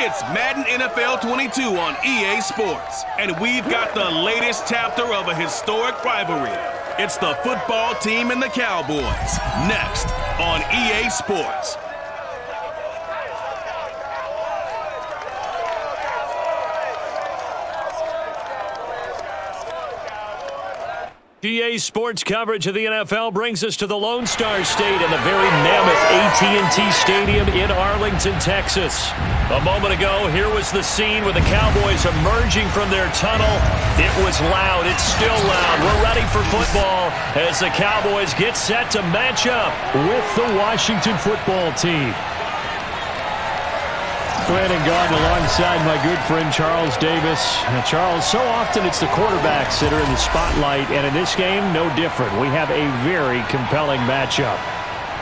It's Madden NFL 22 on EA Sports, and we've got the latest chapter of a historic rivalry. It's the football team and the Cowboys, next on EA Sports. EA Sports coverage of the NFL brings us to the Lone Star State and the very mammoth AT&T Stadium in Arlington, Texas. A moment ago, here was the scene with the Cowboys emerging from their tunnel. It was loud. It's still loud. We're ready for football as the Cowboys get set to match up with the Washington football team. Brandon Garden alongside my good friend Charles Davis. Charles, so often it's the quarterbacks that are in the spotlight, and in this game, no different. We have a very compelling matchup.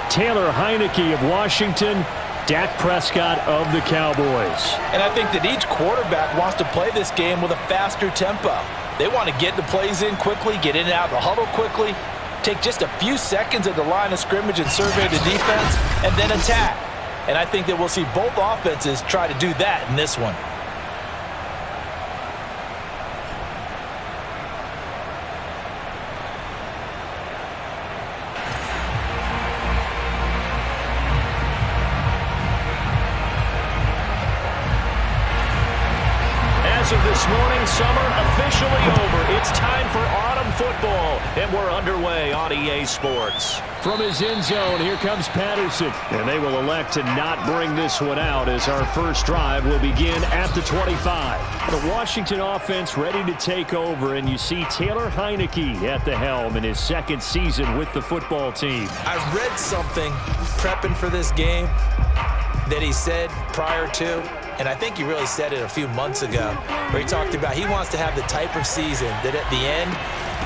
Taylor Heineke of Washington, Dak Prescott of the Cowboys. And I think that each quarterback wants to play this game with a faster tempo. They want to get the plays in quickly, get in and out of the huddle quickly, take just a few seconds at the line of scrimmage and survey the defense, and then attack. And I think that we'll see both offenses try to do that in this one. As of this morning, summer officially over. It's time for autumn football, and we're underway on EA Sports. From his end zone, here comes Patterson. And they will elect to not bring this one out as our first drive will begin at the 25. The Washington offense ready to take over, and you see Taylor Heineke at the helm in his second season with the football team. I read something prepping for this game that he said prior to, and I think he really said it a few months ago, where he talked about he wants to have the type of season that at the end,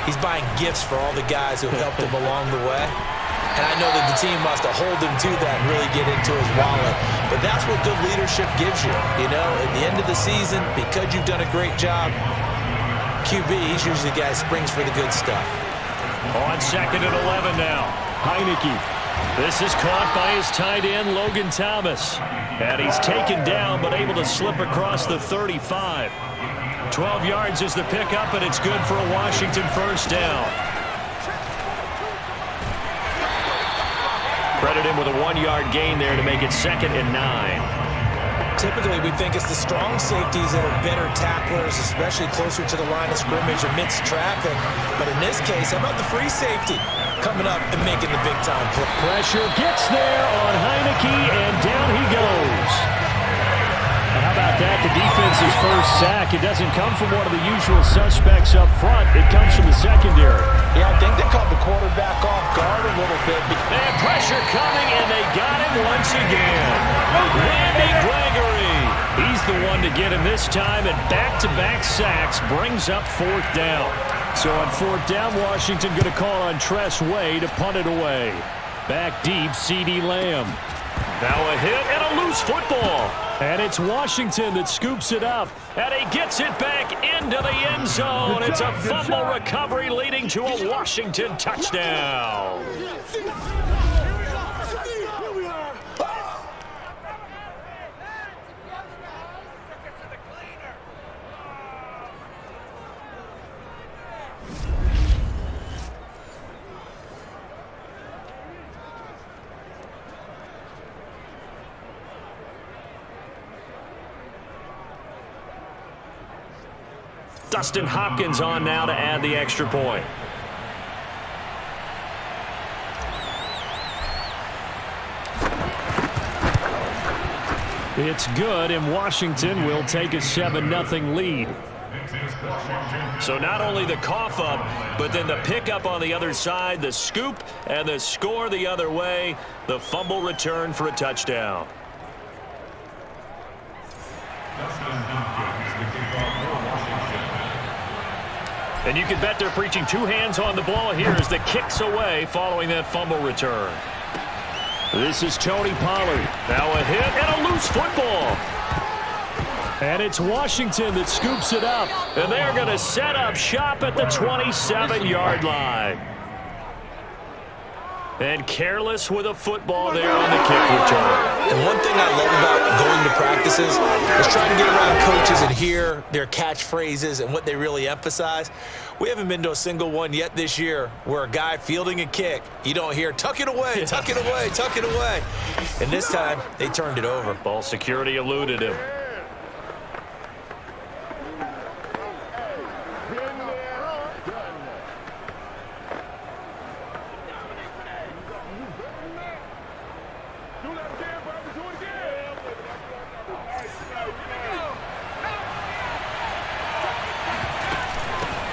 he's buying gifts for all the guys who have helped him along the way. And I know that the team wants to hold him to that and really get into his wallet. But that's what good leadership gives you. You know, at the end of the season, because you've done a great job, QB, he's usually the guy who springs for the good stuff. On second and 11 now, Heineke. This is caught by his tight end, Logan Thomas. And he's taken down, but able to slip across the 35. 12 yards is the pickup, and it's good for a Washington first down. Credit him with a 1-yard gain there to make it 2nd and 9. Typically, we think it's the strong safeties that are better tacklers, especially closer to the line of scrimmage amidst traffic. But in this case, how about the free safety coming up and making the big-time play? Pressure gets there on Heineke, and down he goes. And how about that? The defense's first sack. It doesn't come from one of the usual suspects up front. It comes from the secondary. Yeah, I think they caught the quarterback off guard a little bit. And pressure coming, and they got him once again. Randy Gregory. He's the one to get him this time, and back-to-back sacks brings up 4th down. So on 4th down, Washington going to call on Tress Way to punt it away. Back deep, CeeDee Lamb. Now a hit and a loose football. And it's Washington that scoops it up. And he gets it back into the end zone. It's a fumble recovery leading to a Washington touchdown. Dustin Hopkins on now to add the extra point. It's good, and Washington will take a 7-0 lead. So not only the cough up, but then the pickup on the other side, the scoop, and the score the other way, the fumble return for a touchdown. And you can bet they're preaching 2 hands on the ball here as the kick's away following that fumble return. This is Tony Pollard. Now a hit and a loose football. And it's Washington that scoops it up. And they're going to set up shop at the 27-yard line. And careless with a football there on the kick return. And one thing I love about going to practices is trying to get around coaches and hear their catchphrases and what they really emphasize. We haven't been to a single one yet this year where a guy fielding a kick, you don't hear, tuck it away, tuck it away, tuck it away. And this time, they turned it over. Ball security eluded him.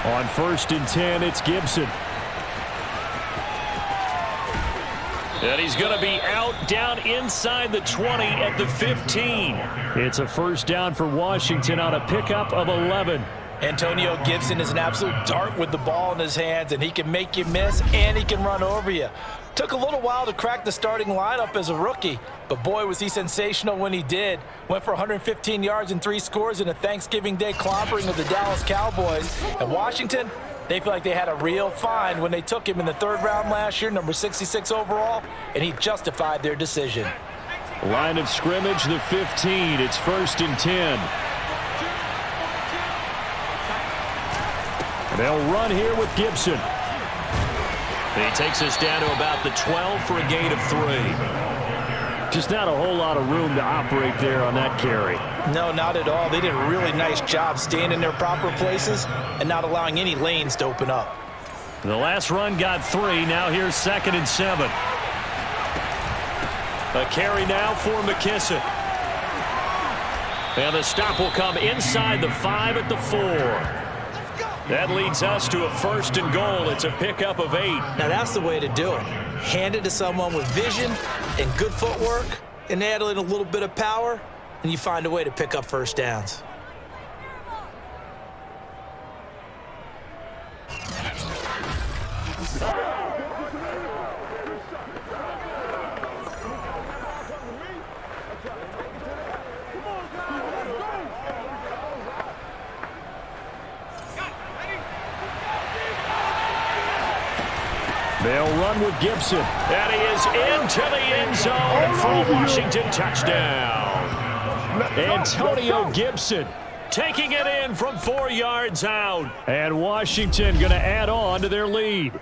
On 1st and 10, it's Gibson. And he's going to be out down inside the 20 at the 15. It's a first down for Washington on a pickup of 11. Antonio Gibson is an absolute dart with the ball in his hands, and he can make you miss and he can run over you. Took a little while to crack the starting lineup as a rookie, but boy, was he sensational when he did. Went for 115 yards and 3 scores in a Thanksgiving Day clobbering of the Dallas Cowboys. And Washington, they feel like they had a real find when they took him in the 3rd round last year, number 66 overall, and he justified their decision. Line of scrimmage, the 15. It's 1st and 10. They'll run here with Gibson. He takes us down to about the 12 for a gain of 3. Just not a whole lot of room to operate there on that carry. No, not at all. They did a really nice job staying in their proper places and not allowing any lanes to open up. The last run got 3. Now here's 2nd and 7. A carry now for McKissick. And the stop will come inside the 5 at the 4. That leads us to a 1st and goal. It's a pickup of 8. Now that's the way to do it. Hand it to someone with vision and good footwork, and add in a little bit of power, and you find a way to pick up first downs. They'll run with Gibson. And he is into the end zone for a Washington touchdown. Antonio Gibson taking it in from 4 yards out. And Washington going to add on to their lead.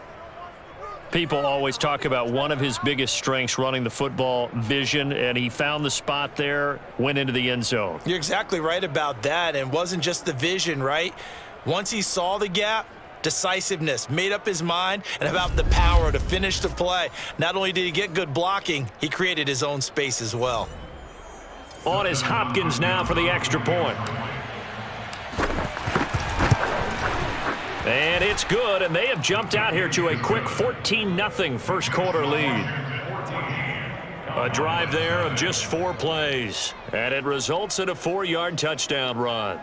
People always talk about one of his biggest strengths running the football, vision, and he found the spot there, went into the end zone. You're exactly right about that, and it wasn't just the vision, right? Once he saw the gap, decisiveness, made up his mind, and about the power to finish the play. Not only did he get good blocking, he created his own space as well. On is Hopkins now for the extra point. And it's good, and they have jumped out here to a quick 14-0 first quarter lead. A drive there of just 4 plays, and it results in a 4-yard touchdown run.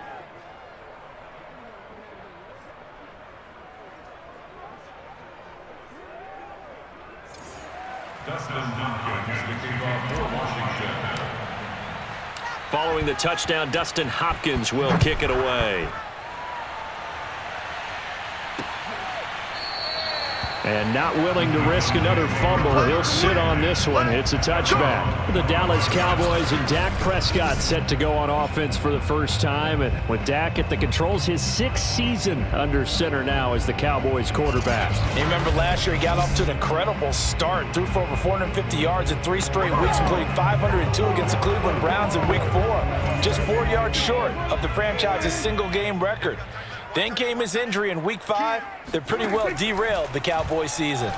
Following the touchdown, Dustin Hopkins will kick it away. And not willing to risk another fumble, he'll sit on this one. It's a touchback. The Dallas Cowboys and Dak Prescott set to go on offense for the first time. And with Dak at the controls, his 6th season under center now as the Cowboys quarterback. You remember last year he got off to an incredible start. Threw for over 450 yards in 3 straight weeks, including 502 against the Cleveland Browns in Week 4. Just 4 yards short of the franchise's single-game record. Then came his injury in Week 5. That pretty well derailed the Cowboys season.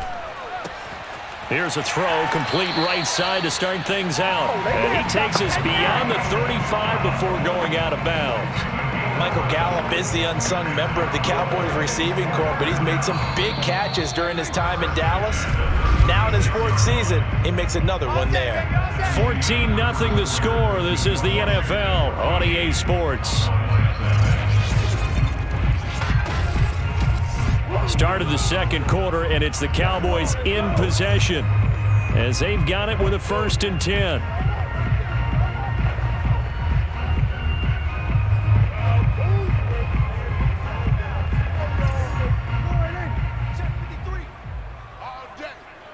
Here's a throw, complete right side to start things out. And he takes us beyond the 35 before going out of bounds. Michael Gallup is the unsung member of the Cowboys receiving corps, but he's made some big catches during his time in Dallas. Now in his 4th season, he makes another one there. 14-0 the score. This is the NFL on EA Sports. Start of the second quarter, and it's the Cowboys in possession as they've got it with a 1st and 10.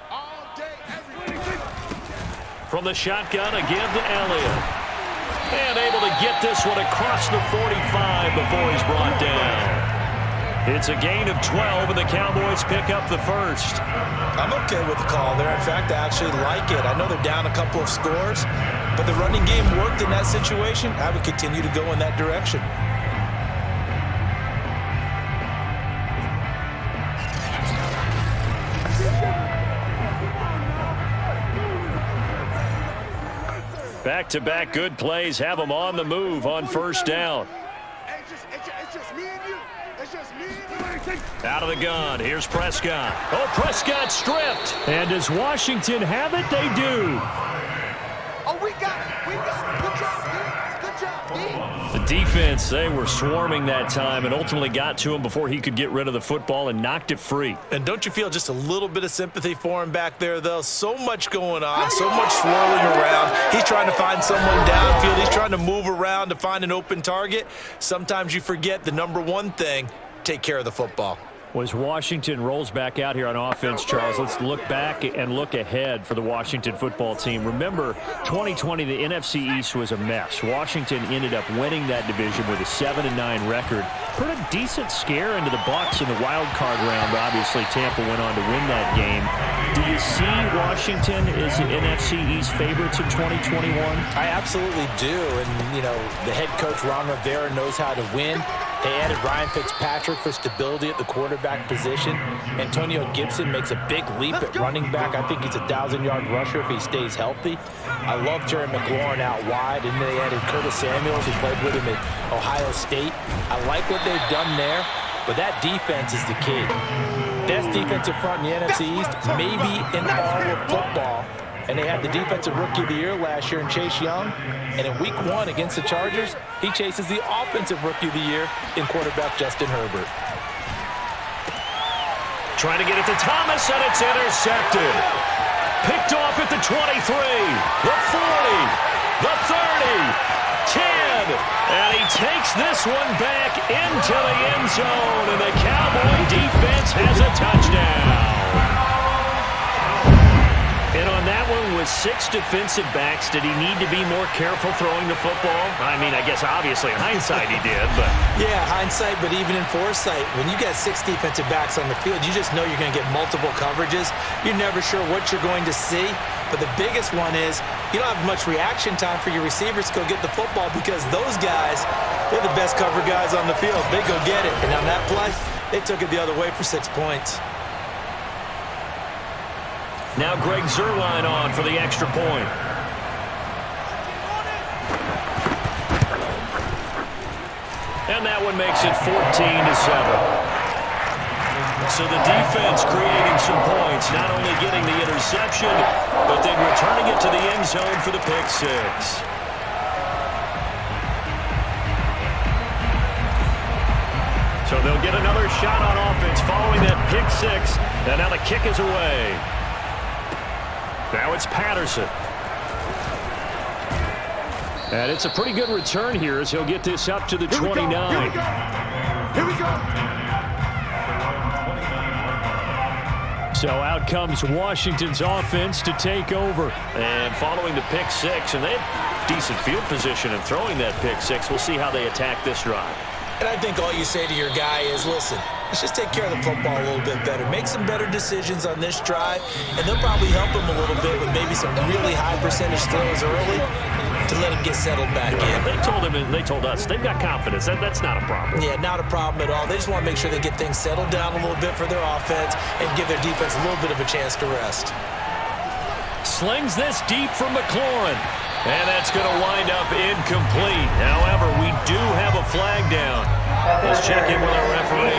All day. From the shotgun, a give to Elliott. And able to get this one across the 45 before he's brought down. It's a gain of 12, and the Cowboys pick up the first. I'm okay with the call there. In fact, I actually like it. I know they're down a couple of scores, but the running game worked in that situation. I would continue to go in that direction. Back-to-back good plays have them on the move on first down. It's just me and you. It's just me and you. Out of the gun, here's Prescott. Oh, Prescott stripped. And does Washington have it? They do. Oh, we got it. We got it. Good job, D. Good job, D. The defense, they were swarming that time and ultimately got to him before he could get rid of the football and knocked it free. And don't you feel just a little bit of sympathy for him back there, though? So much going on, so much swirling around. He's trying to find someone downfield. He's trying to move around to find an open target. Sometimes you forget the number one thing, take care of the football. As Washington rolls back out here on offense, Charles, let's look back and look ahead for the Washington football team. Remember, 2020, the NFC East was a mess. Washington ended up winning that division with a 7-9 record. Put a decent scare into the Bucs in the wild card round. Obviously, Tampa went on to win that game. Do you see Washington as the NFC East favorites in 2021? I absolutely do. And, you know, the head coach, Ron Rivera, knows how to win. They added Ryan Fitzpatrick for stability at the quarterback position. Antonio Gibson makes a big leap at running back. I think he's a 1,000-yard rusher if he stays healthy. I love Terry McLaurin out wide, and they added Curtis Samuels, who played with him at Ohio State. I like what they've done there, but that defense is the key. Best defensive front in the NFC East, maybe in all of football. And they had the defensive rookie of the year last year in Chase Young. And in week 1 against the Chargers, he chases the offensive rookie of the year in quarterback Justin Herbert. Trying to get it to Thomas, and it's intercepted. Picked off at the 23, the 40, the 30, 10. And he takes this one back into the end zone. And the Cowboy defense has a touchdown. And on that one, with 6 defensive backs, did he need to be more careful throwing the football? I mean, I guess obviously in hindsight he did, but... Yeah, hindsight, but even in foresight, when you got 6 defensive backs on the field, you just know you're going to get multiple coverages. You're never sure what you're going to see. But the biggest one is you don't have much reaction time for your receivers to go get the football because those guys, they're the best cover guys on the field. They go get it. And on that play, they took it the other way for 6 points. Now Greg Zuerlein on for the extra point. And that one makes it 14-7. So the defense creating some points, not only getting the interception, but then returning it to the end zone for the pick 6. So they'll get another shot on offense following that pick 6. And now the kick is away. Now it's Patterson. And it's a pretty good return here as he'll get this up to the 29. Here we go. So out comes Washington's offense to take over. And following the pick 6, and they had decent field position and throwing that pick 6. We'll see how they attack this drive. And I think all you say to your guy is, listen, let's just take care of the football a little bit better. Make some better decisions on this drive, and they'll probably help him a little bit with maybe some really high percentage throws early to let him get settled back in. They told us they've got confidence. That's not a problem. Yeah, not a problem at all. They just want to make sure they get things settled down a little bit for their offense and give their defense a little bit of a chance to rest. Slings this deep from McLaurin. And that's going to wind up incomplete. However, we do have a flag down. Let's check in with our referee.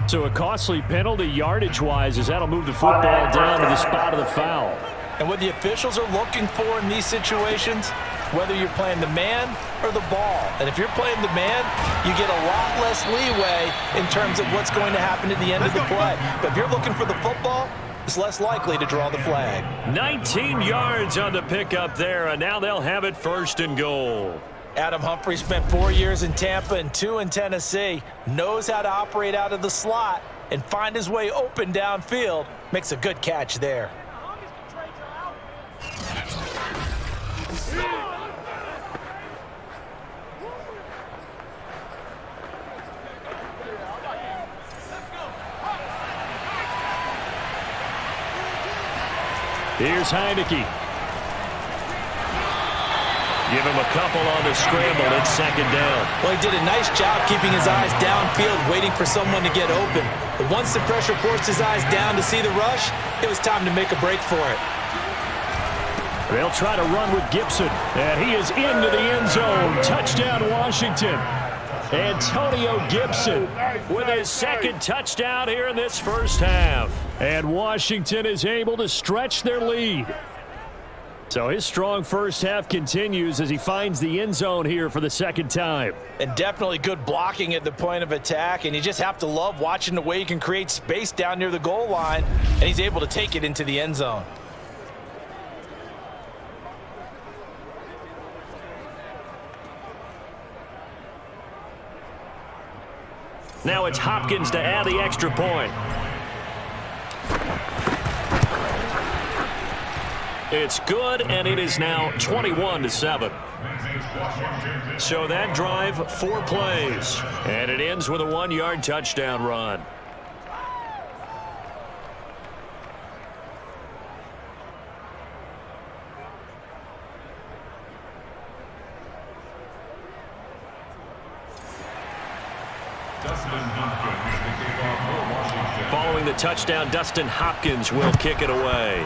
So a costly penalty yardage-wise as that'll move the football down to the spot of the foul. And what the officials are looking for in these situations, whether you're playing the man or the ball. And if you're playing the man, you get a lot less leeway in terms of what's going to happen at the end of the play. But if you're looking for the football, it's less likely to draw the flag. 19 yards on the pickup there, and now they'll have it 1st and goal. Adam Humphrey spent 4 years in Tampa and 2 in Tennessee, knows how to operate out of the slot, and find his way open downfield. Makes a good catch there. Here's Heineke. Give him a couple on the scramble. It's second down. Well, he did a nice job keeping his eyes downfield, waiting for someone to get open. But once the pressure forced his eyes down to see the rush, it was time to make a break for it. They'll try to run with Gibson, and he is into the end zone. Touchdown, Washington. Antonio Gibson with his second touchdown here in this first half. And Washington is able to stretch their lead. So his strong first half continues as he finds the end zone here for the second time. And definitely good blocking at the point of attack, and you just have to love watching the way he can create space down near the goal line, and he's able to take it into the end zone. Now it's Hopkins to add the extra point. It's good, and it is now 21-7. So that drive, 4 plays, and it ends with a 1-yard touchdown run. Following the touchdown, Dustin Hopkins will kick it away.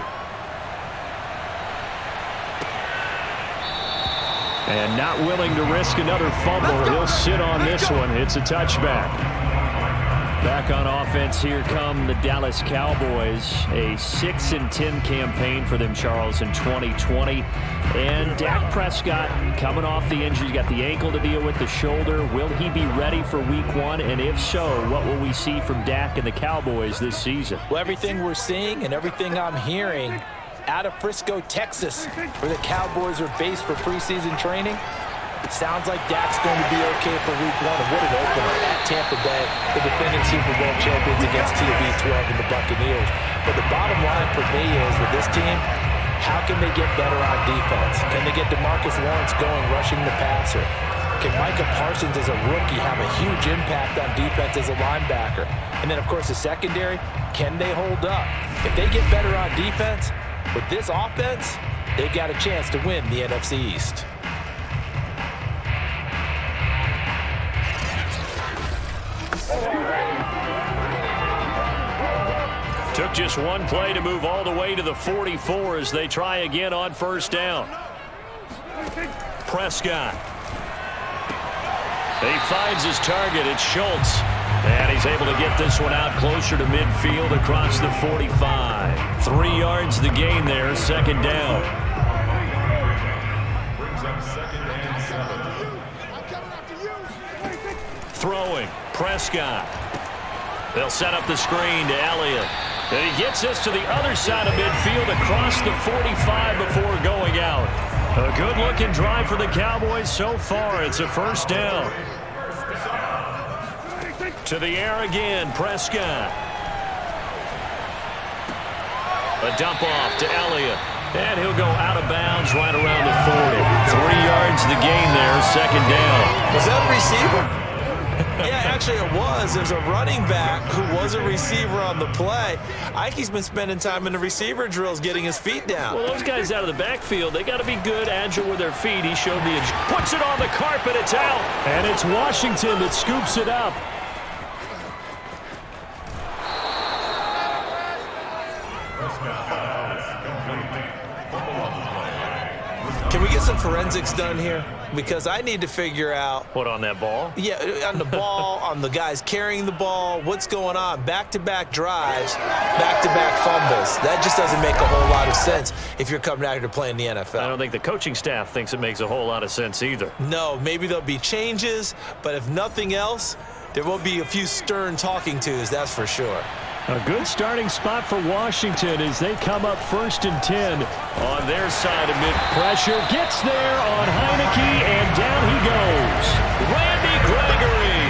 And not willing to risk another fumble. He'll sit on this one. It's a touchback. Back on offense, here come the Dallas Cowboys. A 6-10 campaign for them, Charles, in 2020. And Dak Prescott coming off the injury. He's got the ankle to deal with, the shoulder. Will he be ready for week 1? And if so, what will we see from Dak and the Cowboys this season? Well, everything we're seeing and everything I'm hearing out of Frisco, Texas, where the Cowboys are based for preseason training, it sounds like Dak's going to be okay for week 1. And what an opener at Tampa Bay, the defending Super Bowl champions against TB12 and the Buccaneers. But the bottom line for me is with this team, how can they get better on defense? Can they get DeMarcus Lawrence going, rushing the passer? Can Micah Parsons as a rookie have a huge impact on defense as a linebacker? And then, of course, the secondary, can they hold up? If they get better on defense, with this offense, they've got a chance to win the NFC East. Took just one play to move all the way to the 44 as they try again on first down. Prescott. He finds his target. It's Schultz. And he's able to get this one out closer to midfield across the 45. 3 yards the gain there, second down. Throwing, Prescott. They'll set up the screen to Elliott. And he gets this to the other side of midfield across the 45 before going out. A good-looking drive for the Cowboys so far. It's a first down. To the air again, Prescott. A dump off to Elliott. And he'll go out of bounds right around the 40. 3 yards the gain there, second down. Was that a receiver? Yeah, actually it was. There's a running back who was a receiver on the play. Ike's been spending time in the receiver drills getting his feet down. Well, those guys out of the backfield, they got to be good, agile with their feet. He showed the edge. Puts it on the carpet. It's out. And it's Washington that scoops it up. Can we get some forensics done here? Because I need to figure out... What, on that ball? Yeah, on the ball, on the guys carrying the ball, what's going on? Back-to-back drives, back-to-back fumbles. That just doesn't make a whole lot of sense if you're coming out here to play in the NFL. I don't think the coaching staff thinks it makes a whole lot of sense either. No, maybe there'll be changes, but if nothing else, there will be a few stern talking tos, that's for sure. A good starting spot for Washington as they come up 1st and 10 on their side of mid-pressure. Gets there on Heineke, and down he goes. Randy Gregory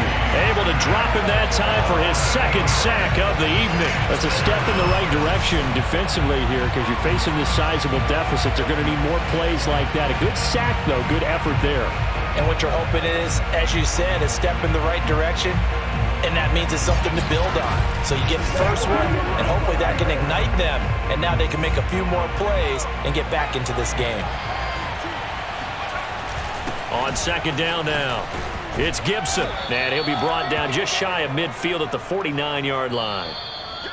able able to drop him that time for his second sack of the evening. That's a step in the right direction defensively here because you're facing this sizable deficit. They're going to need more plays like that. A good sack, though. Good effort there. And what you're hoping is, as you said, a step in the right direction, and that means it's something to build on. So you get the first one, and hopefully that can ignite them, and now they can make a few more plays and get back into this game. On second down now, it's Gibson, and he'll be brought down just shy of midfield at the 49-yard line.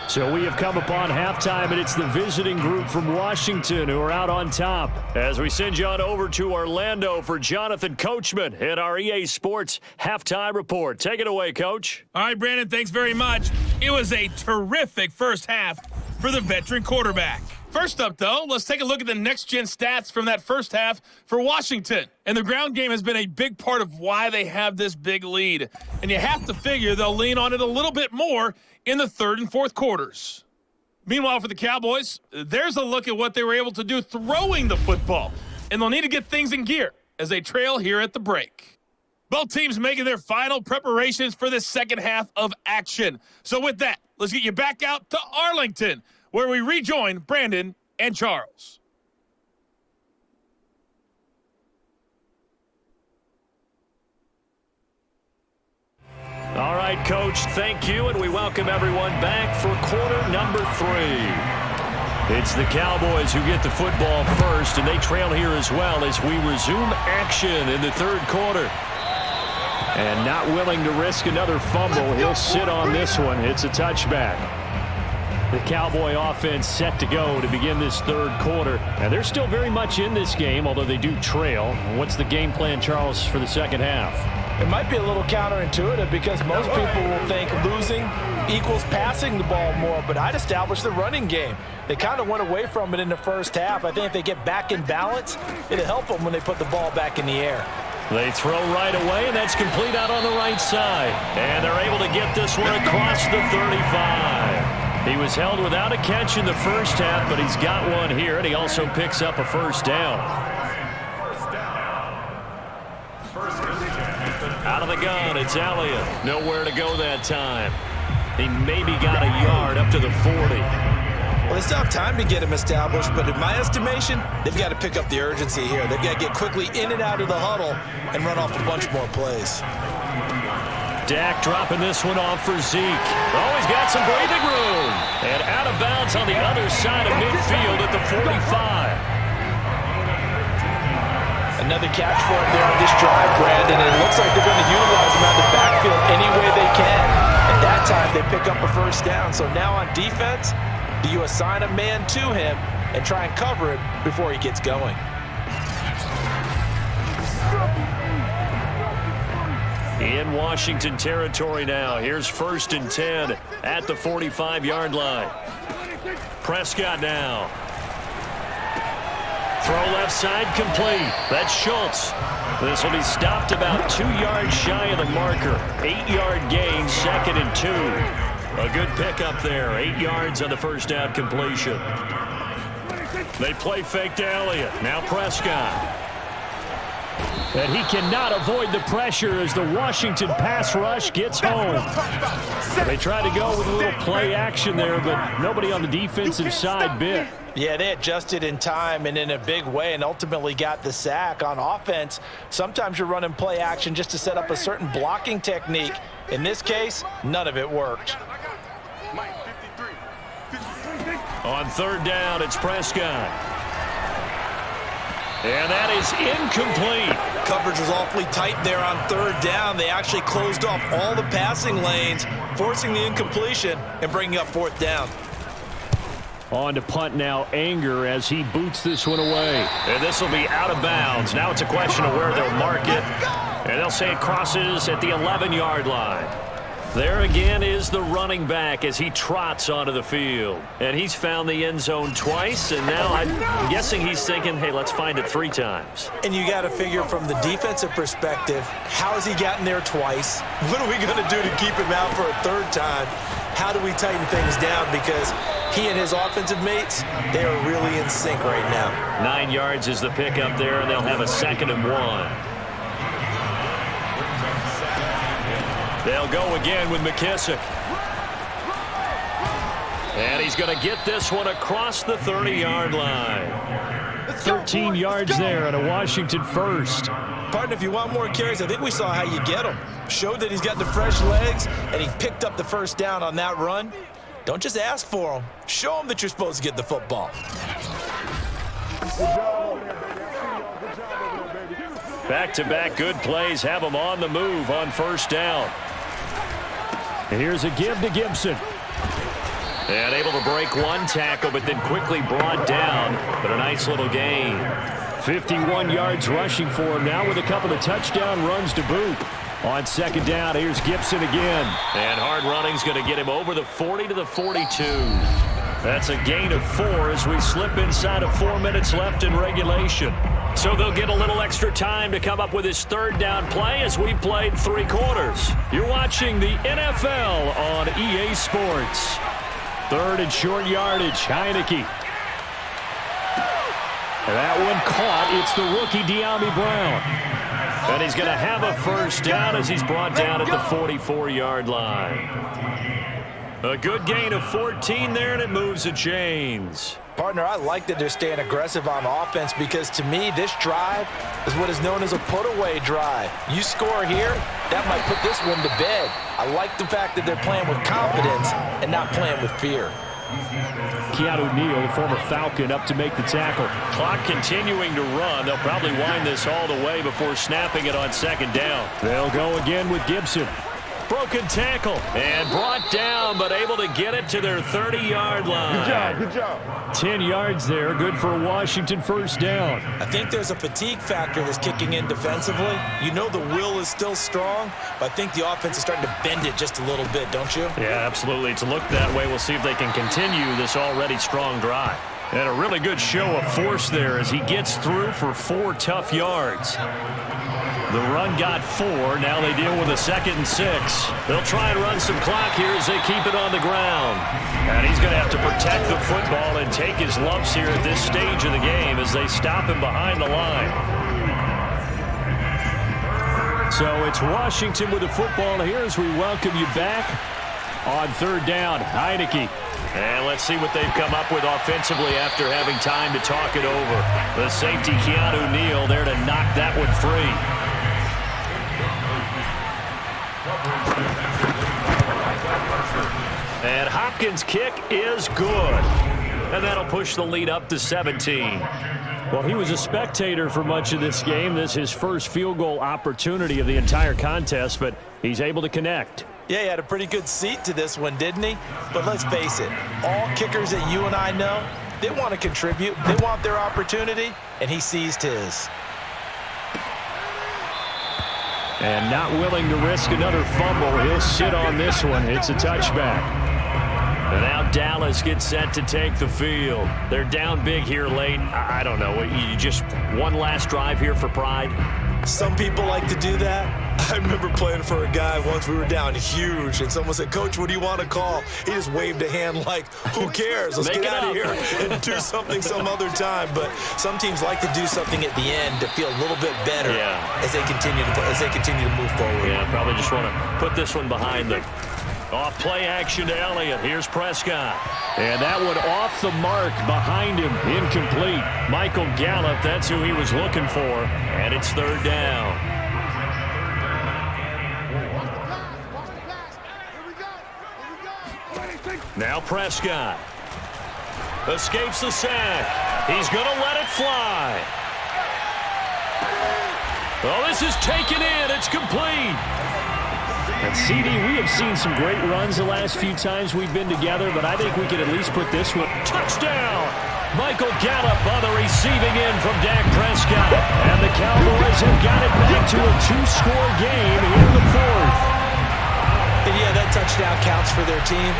So we have come upon halftime, and it's the visiting group from Washington who are out on top. As we send you on over to Orlando for Jonathan Coachman at our EA Sports Halftime Report. Take it away, Coach. All right, Brandon, thanks very much. It was a terrific first half for the veteran quarterback. First up, though, let's take a look at the next-gen stats from that first half for Washington. And the ground game has been a big part of why they have this big lead. And you have to figure they'll lean on it a little bit more in the third and fourth quarters. Meanwhile, for the Cowboys, there's a look at what they were able to do throwing the football. And they'll need to get things in gear as they trail here at the break. Both teams making their final preparations for this second half of action. So with that, let's get you back out to Arlington, where we rejoin Brandon and Charles. All right, Coach, thank you, and we welcome everyone back for quarter number 3. It's the Cowboys who get the football first, and they trail here as well as we resume action in the third quarter. And not willing to risk another fumble, he'll sit on this one. It's a touchback. The Cowboy offense set to go to begin this third quarter. And they're still very much in this game, although they do trail. What's the game plan, Charles, for the second half? It might be a little counterintuitive because most people will think losing equals passing the ball more, but I'd establish the running game. They kind of went away from it in the first half. I think if they get back in balance, it'll help them when they put the ball back in the air. They throw right away, and that's complete out on the right side. And they're able to get this one across the 35. He was held without a catch in the first half, but he's got one here, and he also picks up a first down. Out of the gun, it's Elliott. Nowhere to go that time. He maybe got a yard up to the 40. Well, they still have time to get him established, but in my estimation, they've got to pick up the urgency here. They've got to get quickly in and out of the huddle and run off a bunch more plays. Dak dropping this one off for Zeke. Oh, he's got some breathing room. And out of bounds on the other side of midfield at the 45. Another catch for him there on this drive, Brandon, and it looks like they're going to utilize him out of the backfield any way they can. At that time, they pick up a first down. So now on defense, do you assign a man to him and try and cover it before he gets going? In Washington territory now. Here's 1st and 10 at the 45-yard line. Prescott now. Throw left side complete. That's Schultz. This will be stopped about 2 yards shy of the marker. 8-yard gain, 2nd and 2. A good pickup there. 8 yards on the first down completion. They play fake to Elliott. Now Prescott. And he cannot avoid the pressure as the Washington pass rush gets home. They tried to go with a little play action there, but nobody on the defensive side bit. Yeah, they adjusted in time and in a big way and ultimately got the sack. On offense, sometimes you're running play action just to set up a certain blocking technique. In this case, none of it worked. On 3rd down, it's Prescott. And that is incomplete. Coverage was awfully tight there on 3rd down. They actually closed off all the passing lanes, forcing the incompletion and bringing up 4th down. On to punt now, Anger, as he boots this one away. And this will be out of bounds. Now it's a question of where they'll mark it. And they'll say it crosses at the 11-yard line. There again is the running back as he trots onto the field. And he's found the end zone twice, and now I'm guessing he's thinking, hey, let's find it 3 times. And you got to figure from the defensive perspective, how has he gotten there twice? What are we going to do to keep him out for a 3rd time? How do we tighten things down? Because he and his offensive mates, they are really in sync right now. 9 yards is the pickup there, and they'll have a 2nd and 1. They'll go again with McKissick. And he's going to get this one across the 30-yard line. 13 yards there and a Washington first. Partner, if you want more carries, I think we saw how you get him. Showed that he's got the fresh legs, and he picked up the first down on that run. Don't just ask for him. Show him that you're supposed to get the football. Back-to-back good plays have him on the move on first down. And here's a give to Gibson. And able to break one tackle, but then quickly brought down. But a nice little gain. 51 yards rushing for him now with a couple of touchdown runs to boot. On second down, here's Gibson again. And hard running's going to get him over the 40 to the 42. That's a gain of 4 as we slip inside of 4 minutes left in regulation. So they'll get a little extra time to come up with his third down play as we played 3 quarters. You're watching the NFL on EA Sports. Third and short yardage, Heineke. And that one caught. It's the rookie De'Ami Brown. And he's going to have a first down as he's brought down at the 44-yard line. A good gain of 14 there, and it moves the chains. Partner, I like that they're staying aggressive on offense because, to me, this drive is what is known as a put-away drive. You score here, that might put this one to bed. I like the fact that they're playing with confidence and not playing with fear. Keanu Neal, the former Falcon, up to make the tackle. Clock continuing to run. They'll probably wind this all the way before snapping it on second down. They'll go again with Gibson. Broken tackle and brought down, but able to get it to their 30-yard line. Good job. 10 yards there, good for a Washington first down. I think there's a fatigue factor that's kicking in defensively. You know the will is still strong, but I think the offense is starting to bend it just a little bit, don't you? Yeah, absolutely. To look that way, we'll see if they can continue this already strong drive. And a really good show of force there as he gets through for 4 tough yards. The run got 4. Now they deal with a 2nd and 6. They'll try and run some clock here as they keep it on the ground. And he's going to have to protect the football and take his lumps here at this stage of the game as they stop him behind the line. So it's Washington with the football here as we welcome you back on third down. Heineke. And let's see what they've come up with offensively after having time to talk it over. The safety, Keanu Neal, there to knock that one free. And Hopkins' kick is good. And that'll push the lead up to 17. Well, he was a spectator for much of this game. This is his first field goal opportunity of the entire contest, but he's able to connect. Yeah, he had a pretty good seat to this one, didn't he? But let's face it, all kickers that you and I know, they want to contribute. They want their opportunity, and he seized his. And not willing to risk another fumble. He'll sit on this one. It's a touchback. And now Dallas gets set to take the field. They're down big here late. I don't know. You just one last drive here for pride? Some people like to do that. I remember playing for a guy once. We were down huge, and someone said, "Coach, what do you want to call?" He just waved a hand like, who cares? Let's get out of here and do something some other time. But some teams like to do something at the end to feel a little bit better as they continue to move forward. Yeah, probably just want to put this one behind them. Off play action to Elliott. Here's Prescott. And that one off the mark behind him. Incomplete. Michael Gallup, that's who he was looking for. And it's third down. Now Prescott. Escapes the sack. He's going to let it fly. Oh, this is taken in. It's complete. And CD, we have seen some great runs the last few times we've been together, but I think we could at least put this one. Touchdown! Michael Gallup on the receiving end from Dak Prescott. And the Cowboys have got it back to a 2-score game here in the 4th. And yeah, that touchdown counts for their team,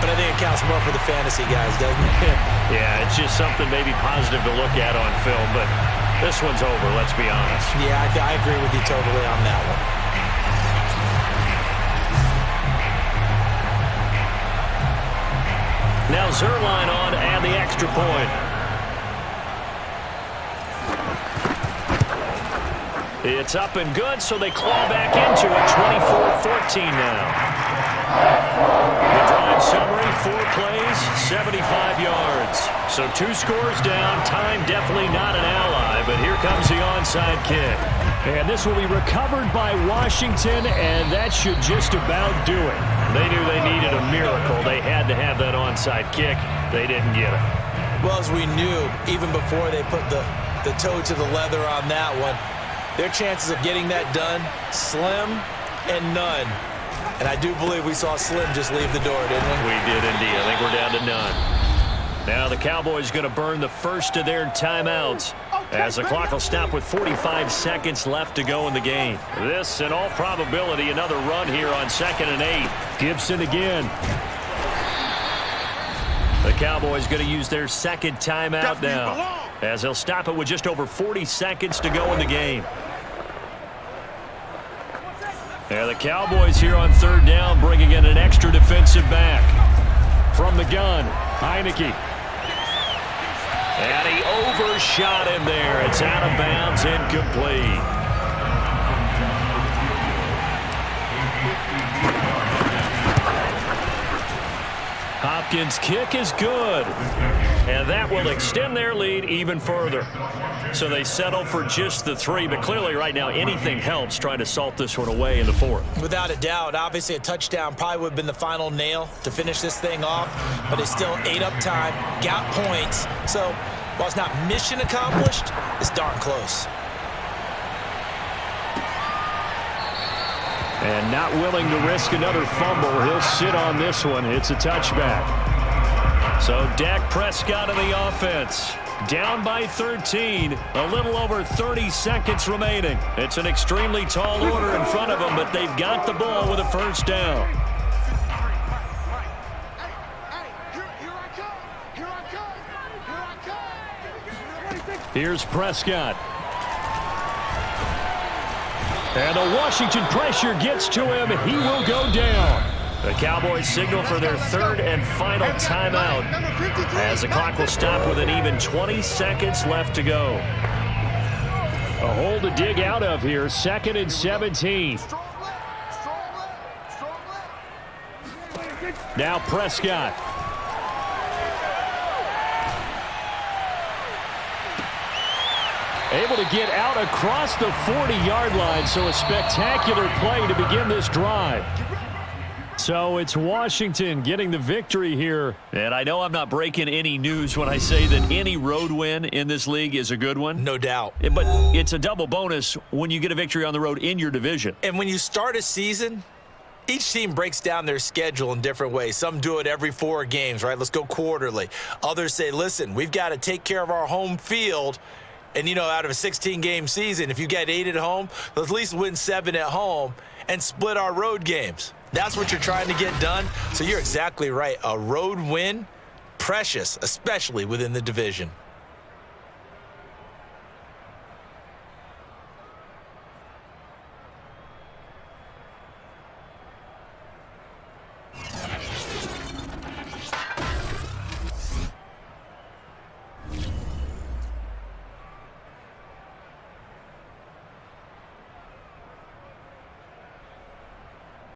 but I think it counts more for the fantasy guys, doesn't it? Yeah, it's just something maybe positive to look at on film, but this one's over, let's be honest. Yeah, I agree with you totally on that one. Now Zerline on and the extra point. It's up and good, so they claw back into it. 24-14 now. The drive summary, 4 plays, 75 yards. So 2 scores down. Time definitely not an ally, but here comes the onside kick. And this will be recovered by Washington, and that should just about do it. They knew they needed a miracle. They had to have that onside kick. They didn't get it. Well, as we knew, even before they put the toe to the leather on that one, their chances of getting that done, slim and none. And I do believe we saw Slim just leave the door, didn't we? We did indeed. I think we're down to none. Now the Cowboys going to burn the first of their timeouts as the clock will stop with 45 seconds left to go in the game. This, in all probability, another run here on 2nd and 8. Gibson again. The Cowboys going to use their second timeout now as they'll stop it with just over 40 seconds to go in the game. Yeah, the Cowboys here on 3rd down, bringing in an extra defensive back. From the gun, Heineke. And he overshot him there. It's out of bounds, incomplete. Hopkins' kick is good. And that will extend their lead even further. So they settle for just the 3, but clearly right now anything helps trying to salt this one away in the 4th. Without a doubt, obviously a touchdown probably would have been the final nail to finish this thing off, but it's still ate up time, got points. So while it's not mission accomplished, it's darn close. And not willing to risk another fumble. He'll sit on this one. It's a touchback. So Dak Prescott in the offense. Down by 13. A little over 30 seconds remaining. It's an extremely tall order in front of them, but they've got the ball with a first down. Here's Prescott. And the Washington pressure gets to him. He will go down. The Cowboys signal for their 3rd and final timeout as the clock will stop with an even 20 seconds left to go. A hole to dig out of here. 2nd and 17. Now Prescott. Able to get out across the 40-yard line, so a spectacular play to begin this drive. So it's Washington getting the victory here. And I know I'm not breaking any news when I say that any road win in this league is a good one. No doubt. But it's a double bonus when you get a victory on the road in your division. And when you start a season, each team breaks down their schedule in different ways. Some do it every 4 games, right? Let's go quarterly. Others say, listen, we've got to take care of our home field. And, you know, out of a 16-game season, if you get 8 at home, let's at least win 7 at home and split our road games. That's what you're trying to get done. So you're exactly right. A road win, precious, especially within the division.